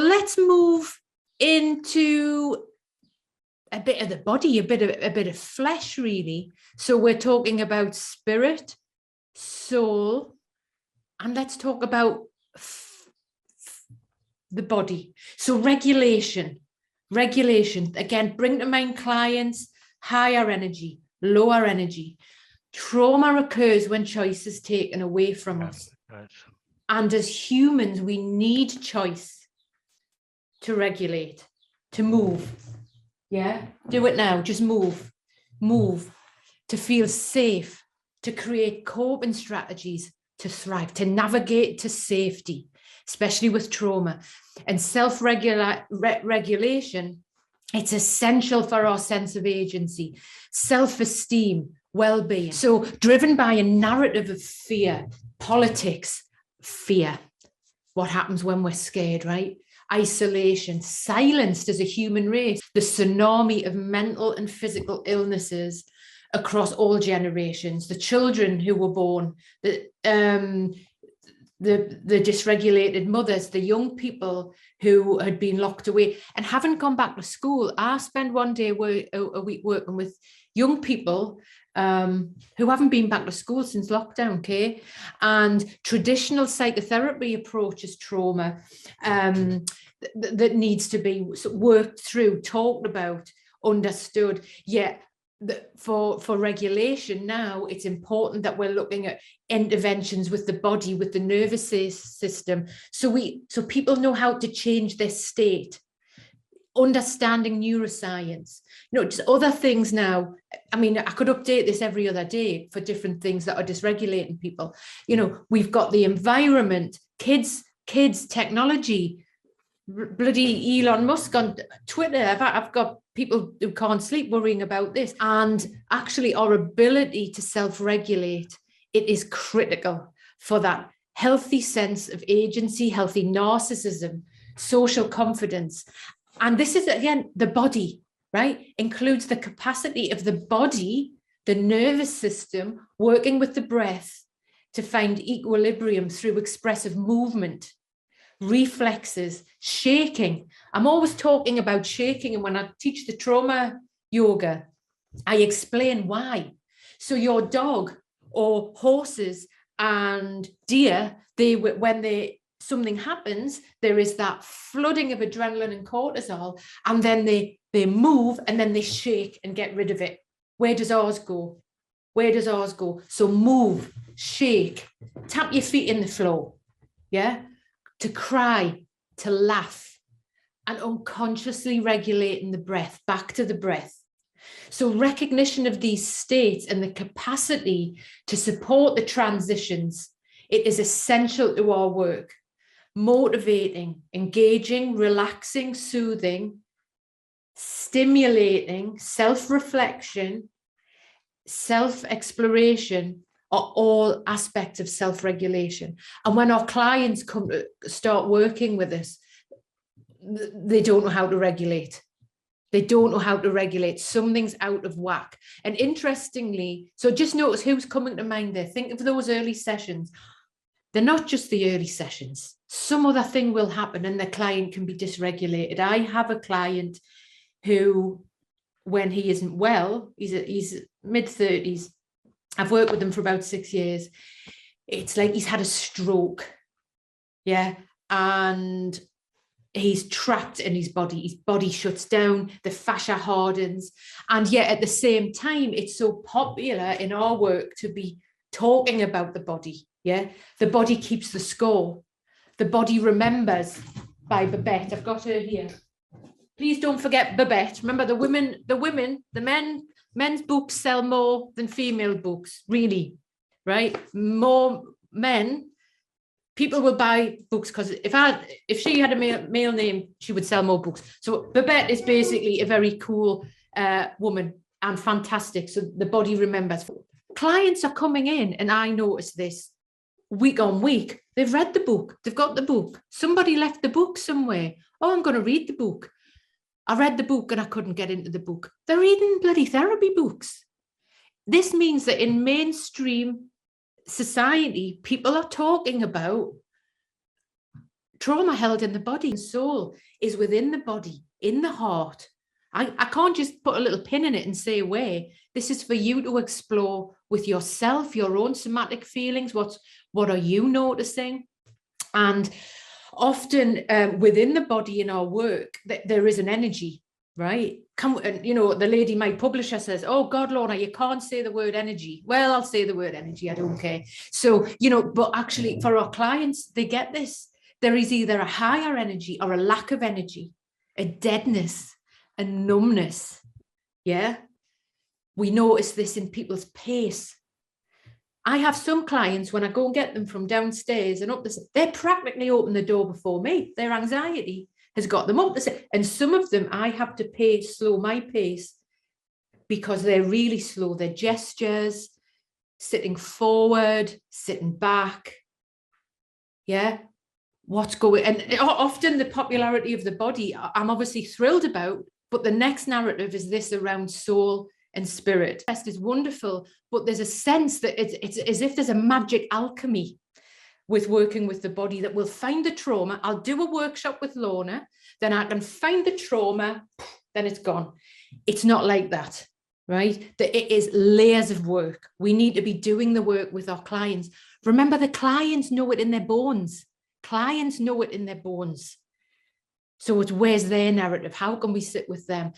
let's move into a bit of the body, a bit of flesh, really. So we're talking about spirit, soul, and let's talk about the body. So regulation, again, bring to mind clients, higher energy, lower energy. Trauma occurs when choice is taken away from us. Right. And as humans, we need choice to regulate, to move. Yeah, do it now. Just move, to feel safe, to create coping strategies, to thrive, to navigate to safety, especially with trauma. And self-regulation, it's essential for our sense of agency, self-esteem, well-being. So driven by a narrative of fear, politics, fear. What happens when we're scared, right? Isolation, silenced as a human race, the tsunami of mental and physical illnesses across all generations, the children who were born, the dysregulated mothers, the young people who had been locked away and haven't gone back to school. I spend one day a week working with young people who haven't been back to school since lockdown, okay? And traditional psychotherapy approaches trauma that needs to be worked through, talked about, understood. Yet for regulation now, it's important that we're looking at interventions with the body, with the nervous system, so people know how to change their state. Understanding neuroscience, just other things now. I mean, I could update this every other day for different things that are dysregulating people. We've got the environment, kids, technology, bloody Elon Musk on Twitter. I've got people who can't sleep worrying about this. And actually our ability to self-regulate, it is critical for that healthy sense of agency, healthy narcissism, social confidence. And this is, again, the body, right? Includes the capacity of the body, the nervous system, working with the breath to find equilibrium through expressive movement, reflexes, shaking. I'm always talking about shaking. And when I teach the trauma yoga, I explain why. So your dog or horses and deer, when something happens, there is that flooding of adrenaline and cortisol, and then they move and then they shake and get rid of it. Where does ours go? So move, shake, tap your feet in the floor, yeah? To cry, to laugh, and unconsciously regulating the breath, back to the breath. So recognition of these states and the capacity to support the transitions, it is essential to our work. Motivating, engaging, relaxing, soothing, stimulating, self-reflection, self-exploration are all aspects of self-regulation. And when our clients come to start working with us, they don't know how to regulate. Something's out of whack. And interestingly, so just notice who's coming to mind there. Think of those early sessions. They're not just the early sessions. Some other thing will happen and the client can be dysregulated. I have a client who, when he isn't well, he's mid-30s. I've worked with him for about 6 years. It's like he's had a stroke. Yeah. And he's trapped in his body. His body shuts down, the fascia hardens. And yet at the same time, it's so popular in our work to be talking about the body. Yeah. The body keeps the score. The body remembers, by Babette. I've got her here. Please don't forget Babette. Remember, men's books sell more than female books, really, right? More men, people will buy books because if she had a male name, she would sell more books. So Babette is basically a very cool woman and fantastic. So the body remembers. Clients are coming in, and I notice this week on week. They've read the book. They've got the book. Somebody left the book somewhere. Oh, I'm going to read the book. I read the book and I couldn't get into the book. They're reading bloody therapy books. This means that in mainstream society, people are talking about trauma held in the body and soul is within the body, in the heart. I can't just put a little pin in it and say away. This is for you to explore with yourself, your own somatic feelings. What are you noticing? And often within the body in our work, there is an energy, right? The lady, my publisher, says, oh God, Lorna, you can't say the word energy. Well, I'll say the word energy, I don't care. So, but actually for our clients, they get this. There is either a higher energy or a lack of energy, a deadness, a numbness. Yeah. We notice this in people's pace. I have some clients, when I go and get them from downstairs and up the stairs, they practically open the door before me. Their anxiety has got them up the stairs. And some of them, I have to slow my pace because they're really slow. Their gestures, sitting forward, sitting back. Yeah. What's going, and often the popularity of the body, I'm obviously thrilled about, but the next narrative is this around soul and spirit. Test is wonderful, but there's a sense that it's as if there's a magic alchemy with working with the body that will find the trauma. I'll do a workshop with Lorna, then I can find the trauma, then it's gone. It's not like that, right? That it is layers of work. We need to be doing the work with our clients. Remember, the clients know it in their bones. Clients know it in their bones. So it's, where's their narrative? How can we sit with them?